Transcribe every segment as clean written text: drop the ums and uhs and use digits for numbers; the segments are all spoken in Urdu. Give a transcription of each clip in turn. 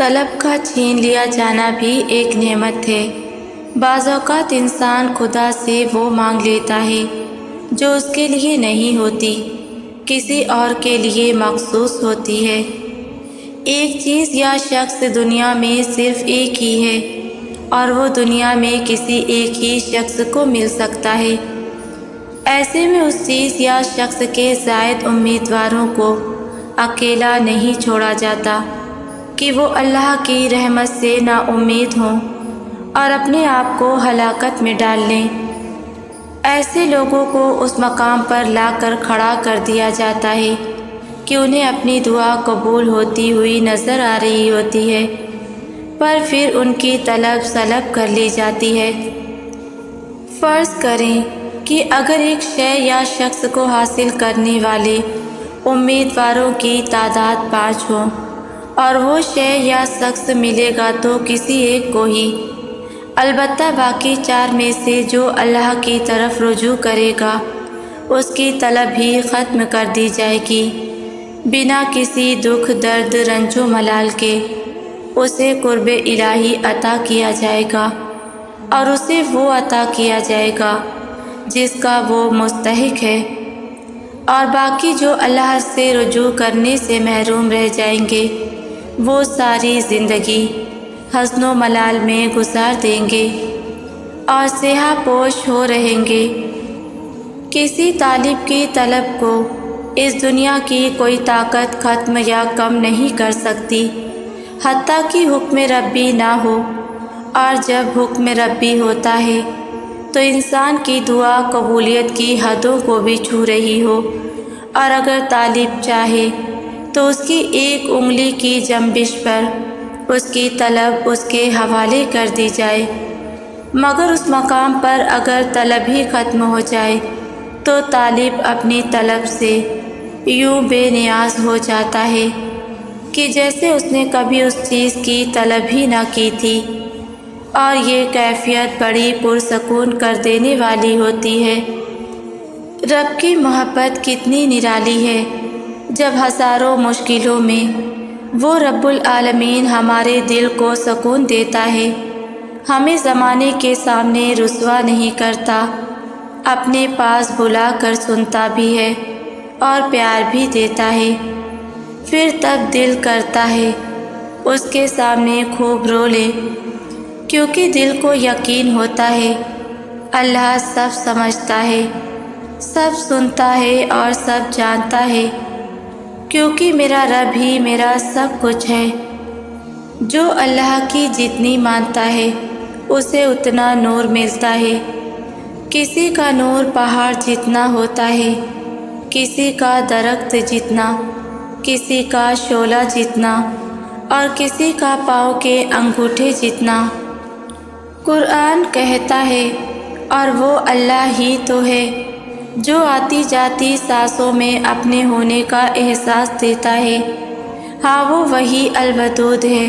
طلب کا چھین لیا جانا بھی ایک نعمت ہے۔ بعض اوقات انسان خدا سے وہ مانگ لیتا ہے جو اس کے لیے نہیں ہوتی، کسی اور کے لیے مخصوص ہوتی ہے۔ ایک چیز یا شخص دنیا میں صرف ایک ہی ہے اور وہ دنیا میں کسی ایک ہی شخص کو مل سکتا ہے۔ ایسے میں اس چیز یا شخص کے زائد امیدواروں کو اکیلا نہیں چھوڑا جاتا کہ وہ اللہ کی رحمت سے نا امید ہوں اور اپنے آپ کو ہلاکت میں ڈال لیں۔ ایسے لوگوں کو اس مقام پر لا کر کھڑا کر دیا جاتا ہے کہ انہیں اپنی دعا قبول ہوتی ہوئی نظر آ رہی ہوتی ہے، پر پھر ان کی طلب سلب کر لی جاتی ہے۔ فرض کریں کہ اگر ایک شے یا شخص کو حاصل کرنے والے امیدواروں کی تعداد 5 ہو اور وہ شے یا شخص ملے گا تو کسی ایک کو ہی، البتہ باقی 4 میں سے جو اللہ کی طرف رجوع کرے گا اس کی طلب بھی ختم کر دی جائے گی، بنا کسی دکھ درد رنج و ملال کے اسے قرب الہی عطا کیا جائے گا اور اسے وہ عطا کیا جائے گا جس کا وہ مستحق ہے، اور باقی جو اللہ سے رجوع کرنے سے محروم رہ جائیں گے وہ ساری زندگی حزن و ملال میں گزار دیں گے اور سیاہ پوش ہو رہیں گے۔ کسی طالب کی طلب کو اس دنیا کی کوئی طاقت ختم یا کم نہیں کر سکتی، حتیٰ کہ حکم ربی نہ ہو، اور جب حکم ربی ہوتا ہے تو انسان کی دعا قبولیت کی حدوں کو بھی چھو رہی ہو، اور اگر طالب چاہے تو اس کی ایک انگلی کی جنبش پر اس کی طلب اس کے حوالے کر دی جائے، مگر اس مقام پر اگر طلب ہی ختم ہو جائے تو طالب اپنی طلب سے یوں بے نیاز ہو جاتا ہے کہ جیسے اس نے کبھی اس چیز کی طلب ہی نہ کی تھی، اور یہ کیفیت بڑی پرسکون کر دینے والی ہوتی ہے۔ رب کی محبت کتنی نرالی ہے، جب ہزاروں مشکلوں میں وہ رب العالمین ہمارے دل کو سکون دیتا ہے، ہمیں زمانے کے سامنے رسوا نہیں کرتا، اپنے پاس بلا کر سنتا بھی ہے اور پیار بھی دیتا ہے، پھر تب دل کرتا ہے اس کے سامنے خوب رو لے، کیونکہ دل کو یقین ہوتا ہے اللہ سب سمجھتا ہے، سب سنتا ہے اور سب جانتا ہے، کیونکہ میرا رب ہی میرا سب کچھ ہے۔ جو اللہ کی جتنی مانتا ہے اسے اتنا نور ملتا ہے، کسی کا نور پہاڑ جتنا ہوتا ہے، کسی کا درخت جتنا، کسی کا شعلہ جتنا، اور کسی کا پاؤں کے انگوٹھے جتنا۔ قرآن کہتا ہے اور وہ اللہ ہی تو ہے جو آتی جاتی سانسوں میں اپنے ہونے کا احساس دیتا ہے، ہاں وہ وہی الودود ہے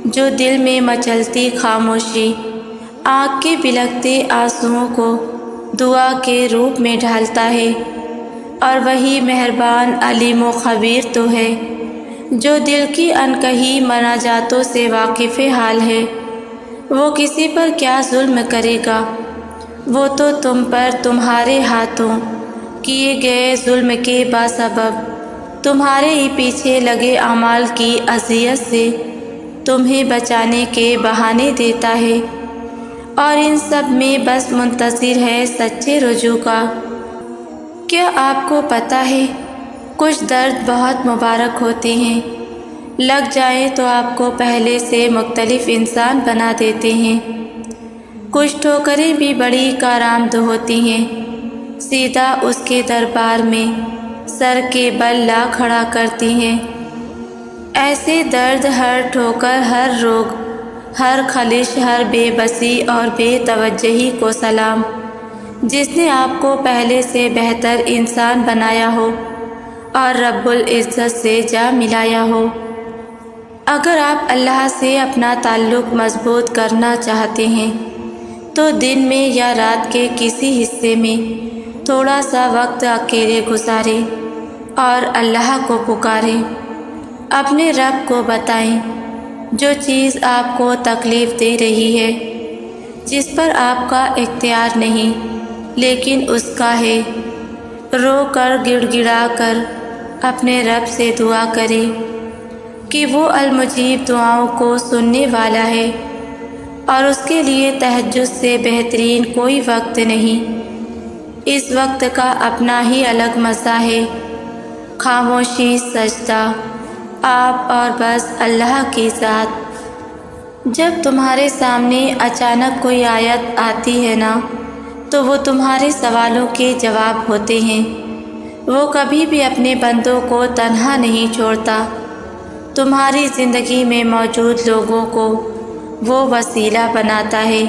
جو دل میں مچلتی خاموشی، آنکھ کے بلکتے آنسوؤں کو دعا کے روپ میں ڈھالتا ہے، اور وہی مہربان علیم و خبیر تو ہے جو دل کی انکہی مناجاتوں سے واقف حال ہے۔ وہ کسی پر کیا ظلم کرے گا، وہ تو تم پر تمہارے ہاتھوں کیے گئے ظلم کے باسبب تمہارے ہی پیچھے لگے اعمال کی اذیت سے تمہیں بچانے کے بہانے دیتا ہے، اور ان سب میں بس منتظر ہے سچے رجوع کا۔ کیا آپ کو پتہ ہے کچھ درد بہت مبارک ہوتے ہیں، لگ جائیں تو آپ کو پہلے سے مختلف انسان بنا دیتے ہیں۔ کچھ ٹھوکریں بھی بڑی کارآمد ہوتی ہیں، سیدھا اس کے دربار میں سر کے بل لا کھڑا کرتی ہیں۔ ایسے درد، ہر ٹھوکر، ہر روگ، ہر خلش، ہر بے بسی اور بے توجہی کو سلام، جس نے آپ کو پہلے سے بہتر انسان بنایا ہو اور رب العزت سے جا ملایا ہو۔ اگر آپ اللہ سے اپنا تعلق مضبوط کرنا چاہتے ہیں تو دن میں یا رات کے کسی حصے میں تھوڑا سا وقت اکیلے گزاریں اور اللہ کو پکاریں، اپنے رب کو بتائیں جو چیز آپ کو تکلیف دے رہی ہے، جس پر آپ کا اختیار نہیں لیکن اس کا ہے، رو کر گڑ گڑا کر اپنے رب سے دعا کرے کہ وہ المجیب دعاؤں کو سننے والا ہے، اور اس کے لیے تہجد سے بہترین کوئی وقت نہیں۔ اس وقت کا اپنا ہی الگ مزہ ہے، خاموشی، سجدہ، آپ اور بس اللہ کی ذات۔ جب تمہارے سامنے اچانک کوئی آیت آتی ہے نا، تو وہ تمہارے سوالوں کے جواب ہوتے ہیں۔ وہ کبھی بھی اپنے بندوں کو تنہا نہیں چھوڑتا۔ تمہاری زندگی میں موجود لوگوں کو وہ وسیلہ بناتا ہے،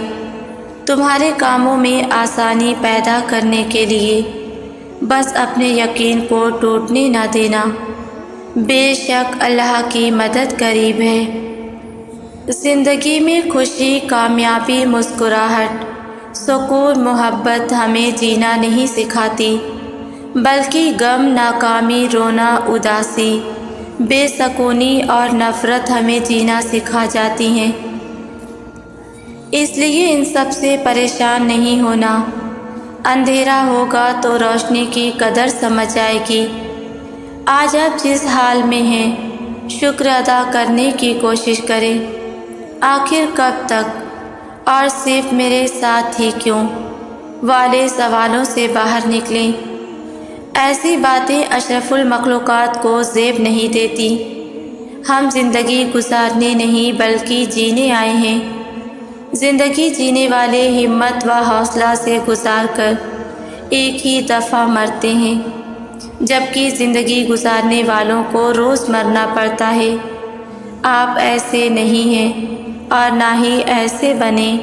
تمہارے کاموں میں آسانی پیدا کرنے کے لیے۔ بس اپنے یقین کو ٹوٹنے نہ دینا، بے شک اللہ کی مدد قریب ہے۔ زندگی میں خوشی، کامیابی، مسکراہٹ، سکون، محبت ہمیں جینا نہیں سکھاتی، بلکہ غم، ناکامی، رونا، اداسی، بے سکونی اور نفرت ہمیں جینا سکھا جاتی ہیں۔ اس لیے ان سب سے پریشان نہیں ہونا۔ اندھیرا ہوگا تو روشنی کی قدر سمجھ آئے گی۔ آج آپ جس حال میں ہیں، شکر ادا کرنے کی کوشش کریں۔ آخر کب تک اور صرف میرے ساتھ ہی کیوں والے سوالوں سے باہر نکلیں۔ ایسی باتیں اشرف المخلوقات کو زیب نہیں دیتی۔ ہم زندگی گزارنے نہیں بلکہ جینے آئے ہیں۔ زندگی جینے والے ہمت و حوصلہ سے گزار کر ایک ہی دفعہ مرتے ہیں، جبکہ زندگی گزارنے والوں کو روز مرنا پڑتا ہے۔ آپ ایسے نہیں ہیں اور نہ ہی ایسے بنیں۔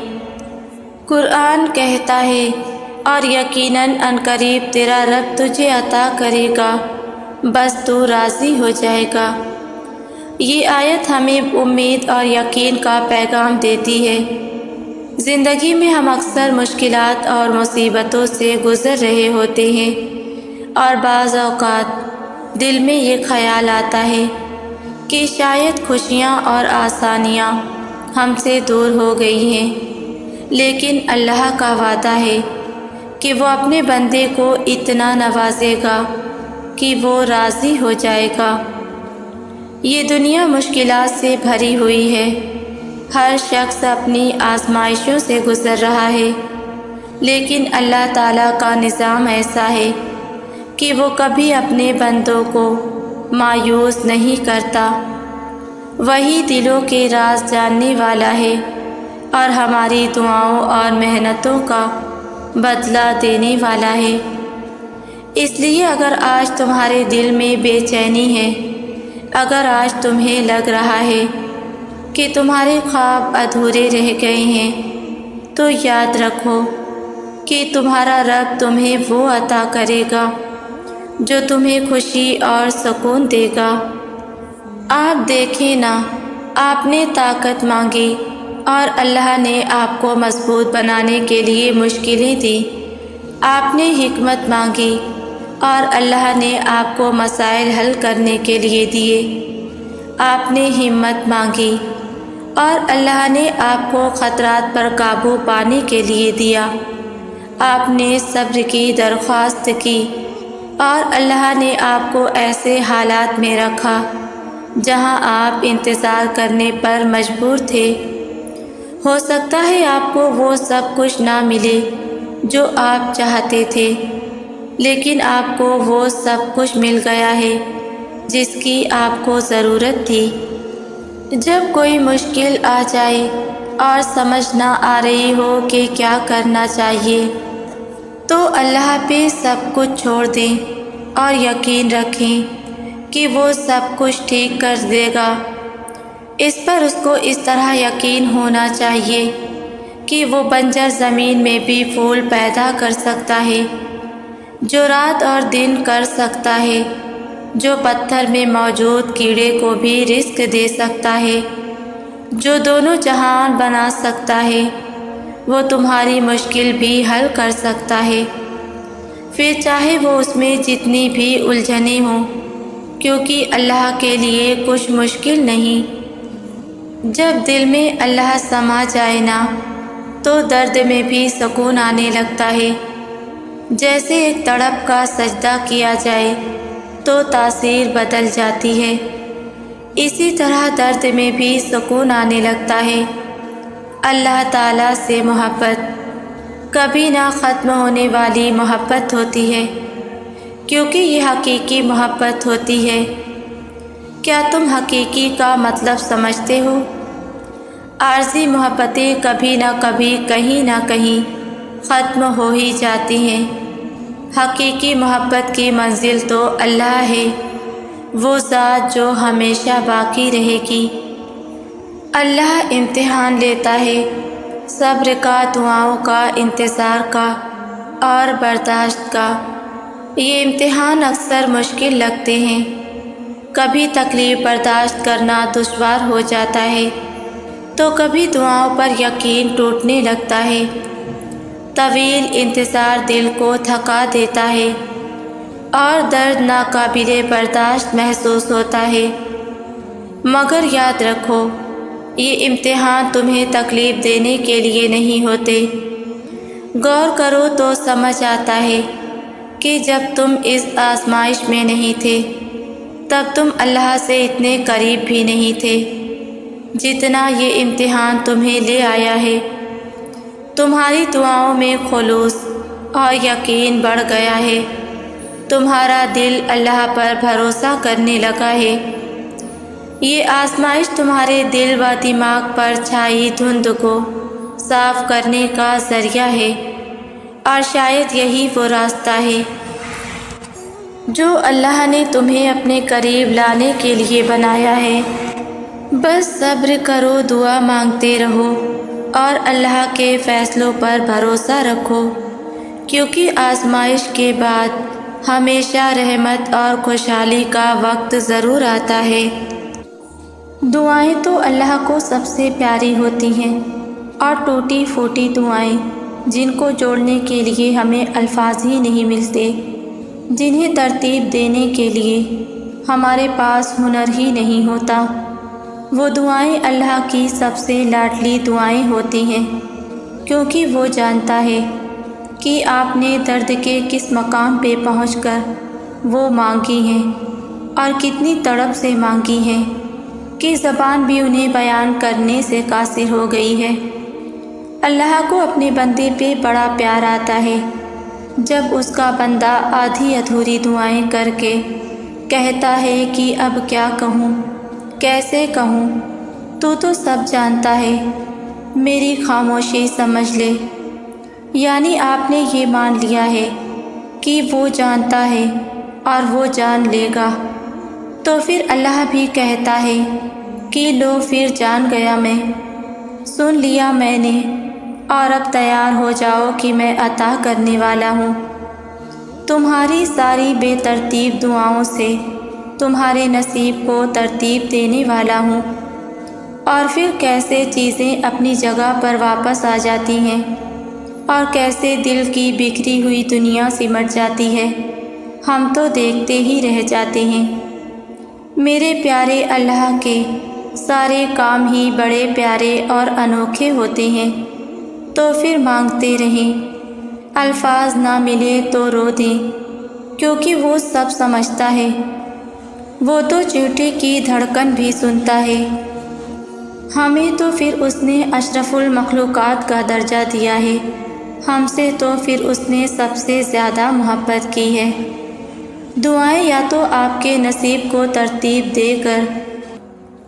قرآن کہتا ہے، اور یقیناً عنقریب تیرا رب تجھے عطا کرے گا، بس تو راضی ہو جائے گا۔ یہ آیت ہمیں امید اور یقین کا پیغام دیتی ہے۔ زندگی میں ہم اکثر مشکلات اور مصیبتوں سے گزر رہے ہوتے ہیں، اور بعض اوقات دل میں یہ خیال آتا ہے کہ شاید خوشیاں اور آسانیاں ہم سے دور ہو گئی ہیں، لیکن اللہ کا وعدہ ہے کہ وہ اپنے بندے کو اتنا نوازے گا کہ وہ راضی ہو جائے گا۔ یہ دنیا مشکلات سے بھری ہوئی ہے، ہر شخص اپنی آزمائشوں سے گزر رہا ہے، لیکن اللہ تعالیٰ کا نظام ایسا ہے کہ وہ کبھی اپنے بندوں کو مایوس نہیں کرتا۔ وہی دلوں کے راز جاننے والا ہے اور ہماری دعاؤں اور محنتوں کا بدلہ دینے والا ہے۔ اس لیے اگر آج تمہارے دل میں بے چینی ہے، اگر آج تمہیں لگ رہا ہے کہ تمہارے خواب ادھورے رہ گئے ہیں، تو یاد رکھو کہ تمہارا رب تمہیں وہ عطا کرے گا جو تمہیں خوشی اور سکون دے گا۔ آپ دیکھیں نا، آپ نے طاقت مانگی اور اللہ نے آپ کو مضبوط بنانے کے لیے مشکلیں دیں۔ آپ نے حکمت مانگی اور اللہ نے آپ کو مسائل حل کرنے کے لیے دیے۔ آپ نے ہمت مانگی اور اللہ نے آپ کو خطرات پر قابو پانے کے لیے دیا۔ آپ نے صبر کی درخواست کی اور اللہ نے آپ کو ایسے حالات میں رکھا جہاں آپ انتظار کرنے پر مجبور تھے۔ ہو سکتا ہے آپ کو وہ سب کچھ نہ ملے جو آپ چاہتے تھے، لیکن آپ کو وہ سب کچھ مل گیا ہے جس کی آپ کو ضرورت تھی۔ جب کوئی مشکل آ جائے اور سمجھ نہ آ رہی ہو کہ کیا کرنا چاہیے، تو اللہ پہ سب کچھ چھوڑ دیں اور یقین رکھیں کہ وہ سب کچھ ٹھیک کر دے گا۔ اس پر اس کو اس طرح یقین ہونا چاہیے کہ وہ بنجر زمین میں بھی پھول پیدا کر سکتا ہے، جو رات اور دن کر سکتا ہے، جو پتھر میں موجود کیڑے کو بھی رزق دے سکتا ہے، جو دونوں جہان بنا سکتا ہے، وہ تمہاری مشکل بھی حل کر سکتا ہے، پھر چاہے وہ اس میں جتنی بھی الجھنیں ہوں، کیونکہ اللہ کے لیے کچھ مشکل نہیں۔ جب دل میں اللہ سما جائے نا تو درد میں بھی سکون آنے لگتا ہے۔ جیسے ایک تڑپ کا سجدہ کیا جائے تو تاثیر بدل جاتی ہے، اسی طرح درد میں بھی سکون آنے لگتا ہے۔ اللہ تعالیٰ سے محبت کبھی نہ ختم ہونے والی محبت ہوتی ہے، کیونکہ یہ حقیقی محبت ہوتی ہے۔ کیا تم حقیقی کا مطلب سمجھتے ہو؟ عارضی محبتیں کبھی نہ کبھی کہیں نہ کہیں ختم ہو ہی جاتی ہیں۔ حقیقی محبت کی منزل تو اللہ ہے، وہ ذات جو ہمیشہ باقی رہے گی۔ اللہ امتحان لیتا ہے، صبر کا، دعاؤں کا، انتظار کا اور برداشت کا۔ یہ امتحان اکثر مشکل لگتے ہیں، کبھی تکلیف برداشت کرنا دشوار ہو جاتا ہے تو کبھی دعاؤں پر یقین ٹوٹنے لگتا ہے۔ طویل انتظار دل کو تھکا دیتا ہے اور درد ناقابل برداشت محسوس ہوتا ہے، مگر یاد رکھو یہ امتحان تمہیں تکلیف دینے کے لیے نہیں ہوتے۔ غور کرو تو سمجھ آتا ہے کہ جب تم اس آزمائش میں نہیں تھے تب تم اللہ سے اتنے قریب بھی نہیں تھے جتنا یہ امتحان تمہیں لے آیا ہے۔ تمہاری دعاؤں میں خلوص اور یقین بڑھ گیا ہے، تمہارا دل اللہ پر بھروسہ کرنے لگا ہے۔ یہ آزمائش تمہارے دل و دماغ پر چھائی دھند کو صاف کرنے کا ذریعہ ہے، اور شاید یہی وہ راستہ ہے جو اللہ نے تمہیں اپنے قریب لانے کے لیے بنایا ہے۔ بس صبر کرو، دعا مانگتے رہو اور اللہ کے فیصلوں پر بھروسہ رکھو، کیونکہ آزمائش کے بعد ہمیشہ رحمت اور خوشحالی کا وقت ضرور آتا ہے۔ دعائیں تو اللہ کو سب سے پیاری ہوتی ہیں، اور ٹوٹی پھوٹی دعائیں جن کو جوڑنے کے لیے ہمیں الفاظ ہی نہیں ملتے، جنہیں ترتیب دینے کے لیے ہمارے پاس ہنر ہی نہیں ہوتا، وہ دعائیں اللہ کی سب سے لاڈلی دعائیں ہوتی ہیں، کیونکہ وہ جانتا ہے کہ آپ نے درد کے کس مقام پہ پہنچ کر وہ مانگی ہیں اور کتنی تڑپ سے مانگی ہیں کہ زبان بھی انہیں بیان کرنے سے قاصر ہو گئی ہے۔ اللہ کو اپنے بندے پہ بڑا پیار آتا ہے جب اس کا بندہ آدھی ادھوری دعائیں کر کے کہتا ہے کہ اب کیا کہوں، کیسے کہوں، تو سب جانتا ہے، میری خاموشی سمجھ لے۔ یعنی آپ نے یہ مان لیا ہے کہ وہ جانتا ہے اور وہ جان لے گا، تو پھر اللہ بھی کہتا ہے کہ لو پھر جان گیا میں، سن لیا میں نے، اور اب تیار ہو جاؤ کہ میں عطا کرنے والا ہوں۔ تمہاری ساری بے ترتیب دعاؤں سے تمہارے نصیب کو ترتیب دینے والا ہوں، اور پھر کیسے چیزیں اپنی جگہ پر واپس آ جاتی ہیں اور کیسے دل کی بکھری ہوئی دنیا سمٹ جاتی ہے، ہم تو دیکھتے ہی رہ جاتے ہیں۔ میرے پیارے اللہ کے سارے کام ہی بڑے پیارے اور انوکھے ہوتے ہیں، تو پھر مانگتے رہیں، الفاظ نہ ملے تو رو دیں، کیونکہ وہ سب سمجھتا ہے، وہ تو چیوٹی کی دھڑکن بھی سنتا ہے۔ ہمیں تو پھر اس نے اشرف المخلوقات کا درجہ دیا ہے، ہم سے تو پھر اس نے سب سے زیادہ محبت کی ہے۔ دعائیں یا تو آپ کے نصیب کو ترتیب دے کر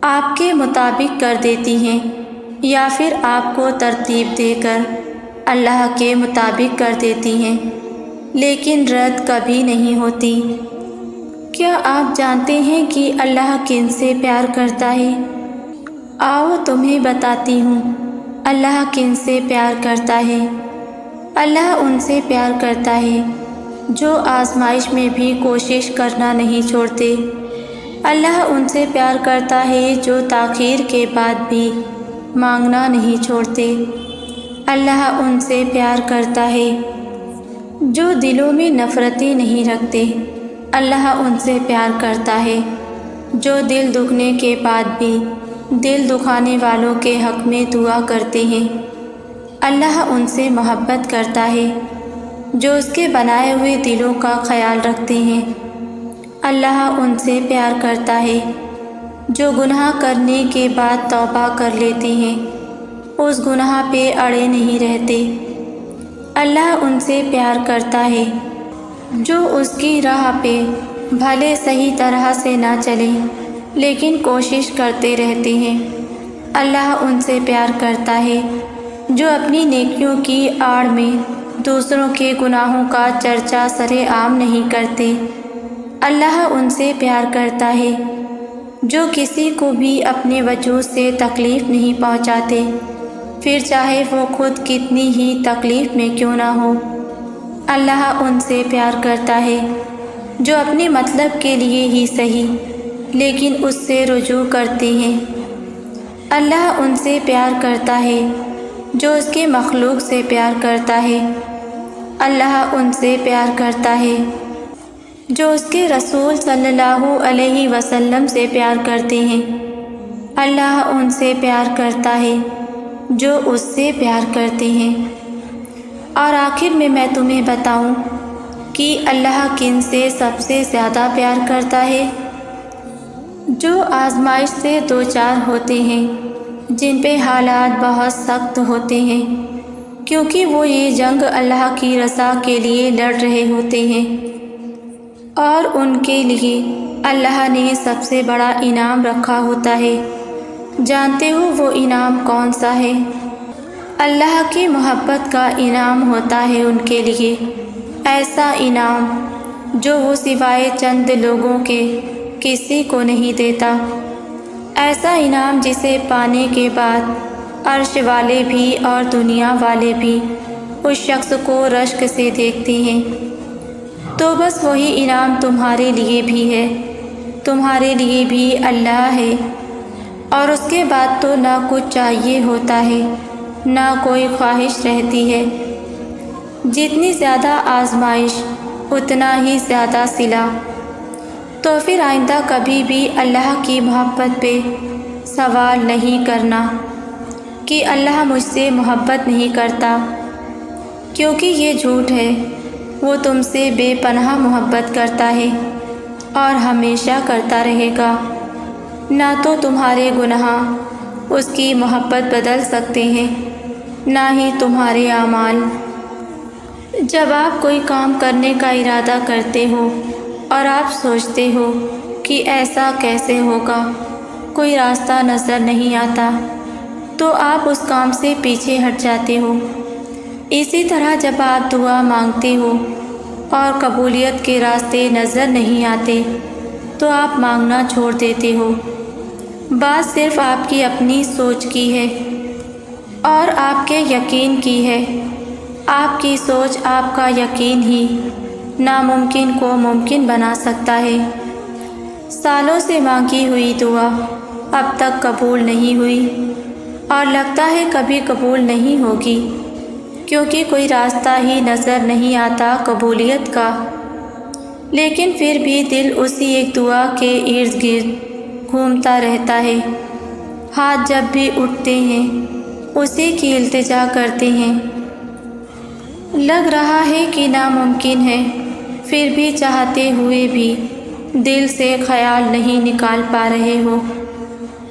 آپ کے مطابق کر دیتی ہیں، یا پھر آپ کو ترتیب دے کر اللہ کے مطابق کر دیتی ہیں، لیکن رد کبھی نہیں ہوتی۔ کیا آپ جانتے ہیں کہ اللہ کن سے پیار کرتا ہے؟ آؤ تمہیں بتاتی ہوں اللہ کن سے پیار کرتا ہے۔ اللہ ان سے پیار کرتا ہے جو آزمائش میں بھی کوشش کرنا نہیں چھوڑتے۔ اللہ ان سے پیار کرتا ہے جو تاخیر کے بعد بھی مانگنا نہیں چھوڑتے۔ اللہ ان سے پیار کرتا ہے جو دلوں میں نفرتیں نہیں رکھتے۔ اللہ ان سے پیار کرتا ہے جو دل دکھنے کے بعد بھی دل دکھانے والوں کے حق میں دعا کرتے ہیں۔ اللہ ان سے محبت کرتا ہے جو اس کے بنائے ہوئے دلوں کا خیال رکھتے ہیں۔ اللہ ان سے پیار کرتا ہے جو گناہ کرنے کے بعد توبہ کر لیتے ہیں، اس گناہ پہ اڑے نہیں رہتے۔ اللہ ان سے پیار کرتا ہے جو اس کی راہ پہ بھلے صحیح طرح سے نہ چلیں لیکن کوشش کرتے رہتے ہیں۔ اللہ ان سے پیار کرتا ہے جو اپنی نیکیوں کی آڑ میں دوسروں کے گناہوں کا چرچا سرے عام نہیں کرتے۔ اللہ ان سے پیار کرتا ہے جو کسی کو بھی اپنے وجود سے تکلیف نہیں پہنچاتے، پھر چاہے وہ خود کتنی ہی تکلیف میں کیوں نہ ہو۔ اللہ ان سے پیار کرتا ہے جو اپنے مطلب کے لیے ہی صحیح لیکن اس سے رجوع کرتے ہیں۔ اللہ ان سے پیار کرتا ہے جو اس کے مخلوق سے پیار کرتا ہے۔ اللہ ان سے پیار کرتا ہے جو اس کے رسول صلی اللہ علیہ وسلم سے پیار کرتے ہیں۔ اللہ ان سے پیار کرتا ہے جو اس سے پیار کرتے ہیں۔ اور آخر میں تمہیں بتاؤں کہ اللہ کن سے سب سے زیادہ پیار کرتا ہے؟ جو آزمائش سے دوچار ہوتے ہیں، جن پہ حالات بہت سخت ہوتے ہیں، کیونکہ وہ یہ جنگ اللہ کی رضا کے لیے لڑ رہے ہوتے ہیں، اور ان کے لیے اللہ نے سب سے بڑا انعام رکھا ہوتا ہے۔ جانتے ہو وہ انعام کون سا ہے؟ اللہ کی محبت کا انعام ہوتا ہے ان کے لیے، ایسا انعام جو وہ سوائے چند لوگوں کے کسی کو نہیں دیتا، ایسا انعام جسے پانے کے بعد عرش والے بھی اور دنیا والے بھی اس شخص کو رشک سے دیکھتے ہیں۔ تو بس وہی انعام تمہارے لیے بھی ہے، تمہارے لیے بھی اللہ ہے، اور اس کے بعد تو نہ کچھ چاہیے ہوتا ہے، نہ کوئی خواہش رہتی ہے۔ جتنی زیادہ آزمائش اتنا ہی زیادہ صلہ۔ تو پھر آئندہ کبھی بھی اللہ کی محبت پہ سوال نہیں کرنا کہ اللہ مجھ سے محبت نہیں کرتا، کیونکہ یہ جھوٹ ہے۔ وہ تم سے بے پناہ محبت کرتا ہے اور ہمیشہ کرتا رہے گا۔ نہ تو تمہارے گناہ اس کی محبت بدل سکتے ہیں، نہ ہی تمہارے اعمال۔ جب آپ کوئی کام کرنے کا ارادہ کرتے ہو اور آپ سوچتے ہو کہ ایسا کیسے ہوگا، کوئی راستہ نظر نہیں آتا، تو آپ اس کام سے پیچھے ہٹ جاتے ہو۔ اسی طرح جب آپ دعا مانگتے ہو اور قبولیت کے راستے نظر نہیں آتے تو آپ مانگنا چھوڑ دیتے ہو۔ بات صرف آپ کی اپنی سوچ کی ہے اور آپ کے یقین کی ہے۔ آپ کی سوچ آپ کا یقین ہی ناممکن کو ممکن بنا سکتا ہے۔ سالوں سے مانگی ہوئی دعا اب تک قبول نہیں ہوئی اور لگتا ہے کبھی قبول نہیں ہوگی، کیونکہ کوئی راستہ ہی نظر نہیں آتا قبولیت کا۔ لیکن پھر بھی دل اسی ایک دعا کے ارد گرد گھومتا رہتا ہے۔ ہاتھ جب بھی اٹھتے ہیں اسی کی التجا کرتے ہیں۔ لگ رہا ہے کہ ناممکن ہے، پھر بھی چاہتے ہوئے بھی دل سے خیال نہیں نکال پا رہے ہو۔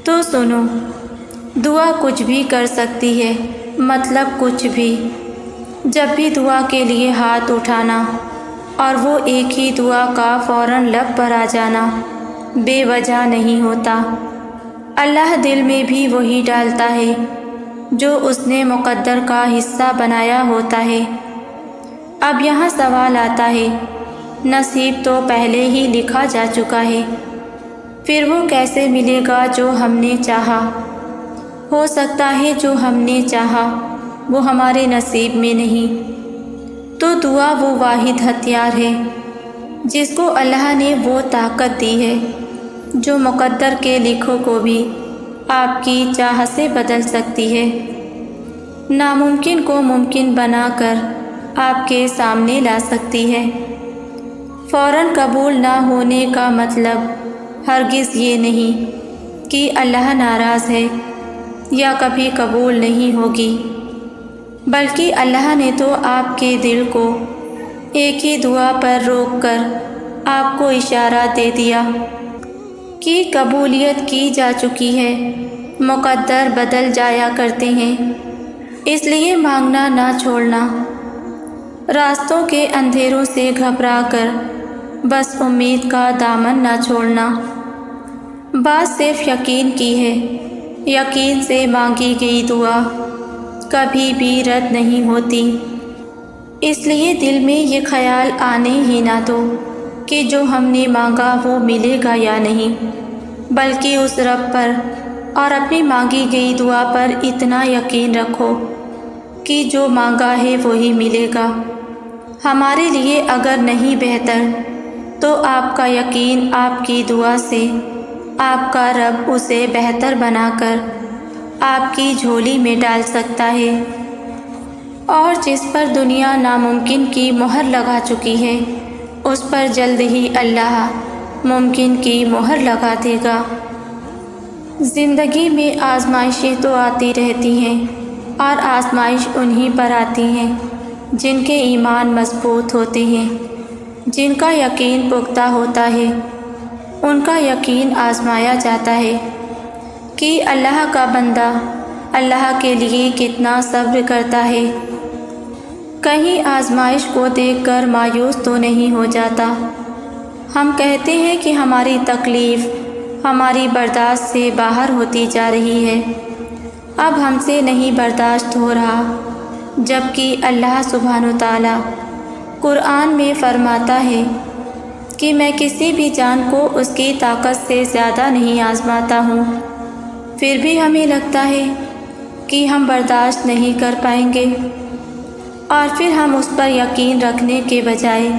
تو سنو، دعا کچھ بھی کر سکتی ہے، مطلب کچھ بھی۔ جب بھی دعا کے لیے ہاتھ اٹھانا اور وہ ایک ہی دعا کا فوراً لب پر آ جانا بے وجہ نہیں ہوتا۔ اللہ دل میں بھی وہی ڈالتا ہے جو اس نے مقدر کا حصہ بنایا ہوتا ہے۔ اب یہاں سوال آتا ہے، نصیب تو پہلے ہی لکھا جا چکا ہے، پھر وہ کیسے ملے گا جو ہم نے چاہا؟ ہو سکتا ہے جو ہم نے چاہا وہ ہمارے نصیب میں نہیں۔ تو دعا وہ واحد ہتھیار ہے جس کو اللہ نے وہ طاقت دی ہے جو مقدر کے لکھوں کو بھی آپ کی چاہت سے بدل سکتی ہے، ناممکن کو ممکن بنا کر آپ کے سامنے لا سکتی ہے۔ فوراً قبول نہ ہونے کا مطلب ہرگز یہ نہیں کہ اللہ ناراض ہے یا کبھی قبول نہیں ہوگی، بلکہ اللہ نے تو آپ کے دل کو ایک ہی دعا پر روک کر آپ کو اشارہ دے دیا کہ قبولیت کی جا چکی ہے، مقدر بدل جایا کرتے ہیں، اس لیے مانگنا نہ چھوڑنا، راستوں کے اندھیروں سے گھبرا کر بس امید کا دامن نہ چھوڑنا۔ بات صرف یقین کی ہے، یقین سے مانگی گئی دعا کبھی بھی رد نہیں ہوتی، اس لیے دل میں یہ خیال آنے ہی نہ دو کہ جو ہم نے مانگا وہ ملے گا یا نہیں، بلکہ اس رب پر اور اپنی مانگی گئی دعا پر اتنا یقین رکھو کہ جو مانگا ہے وہی ملے گا۔ ہمارے لیے اگر نہیں بہتر تو آپ کا یقین آپ کی دعا سے آپ کا رب اسے بہتر بنا کر آپ کی جھولی میں ڈال سکتا ہے، اور جس پر دنیا ناممکن کی مہر لگا چکی ہے اس پر جلد ہی اللہ ممکن کی مہر لگا دے گا۔ زندگی میں آزمائشیں تو آتی رہتی ہیں، اور آزمائش انہی پر آتی ہیں جن کے ایمان مضبوط ہوتے ہیں، جن کا یقین پختہ ہوتا ہے، ان کا یقین آزمایا جاتا ہے کہ اللہ کا بندہ اللہ کے لیے کتنا صبر کرتا ہے، کہیں آزمائش کو دیکھ کر مایوس تو نہیں ہو جاتا۔ ہم کہتے ہیں کہ ہماری تکلیف ہماری برداشت سے باہر ہوتی جا رہی ہے، اب ہم سے نہیں برداشت ہو رہا، جبکہ اللہ سبحانہ و تعالیٰ قرآن میں فرماتا ہے کہ میں کسی بھی جان کو اس کی طاقت سے زیادہ نہیں آزماتا ہوں، پھر بھی ہمیں لگتا ہے کہ ہم برداشت نہیں کر پائیں گے، اور پھر ہم اس پر یقین رکھنے کے بجائے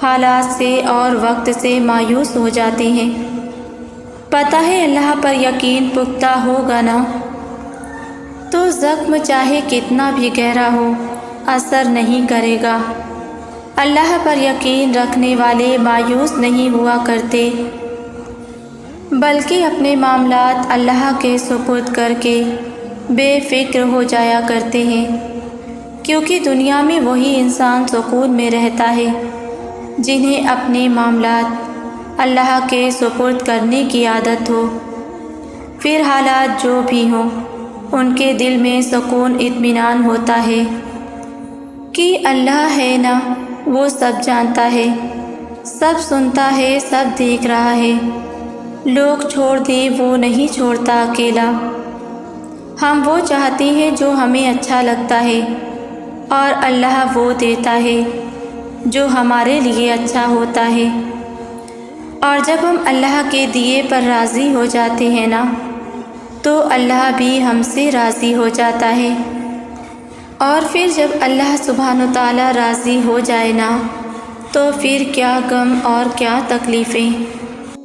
حالات سے اور وقت سے مایوس ہو جاتے ہیں۔ پتہ ہے اللہ پر یقین پختہ ہوگا نا تو زخم چاہے کتنا بھی گہرا ہو اثر نہیں کرے گا۔ اللہ پر یقین رکھنے والے مایوس نہیں ہوا کرتے، بلکہ اپنے معاملات اللہ کے سپرد کر کے بے فکر ہو جایا کرتے ہیں، کیونکہ دنیا میں وہی انسان سکون میں رہتا ہے جنہیں اپنے معاملات اللہ کے سپرد کرنے کی عادت ہو، پھر حالات جو بھی ہوں ان کے دل میں سکون اطمینان ہوتا ہے کہ اللہ ہے نا، وہ سب جانتا ہے، سب سنتا ہے، سب دیکھ رہا ہے، لوگ چھوڑ دیں وہ نہیں چھوڑتا اکیلا، ہم وہ چاہتے ہیں جو ہمیں اچھا لگتا ہے، اور اللہ وہ دیتا ہے جو ہمارے لیے اچھا ہوتا ہے، اور جب ہم اللہ کے دیے پر راضی ہو جاتے ہیں نا تو اللہ بھی ہم سے راضی ہو جاتا ہے، اور پھر جب اللہ سبحانہ و تعالیٰ راضی ہو جائے نا تو پھر کیا غم اور کیا تکلیفیں۔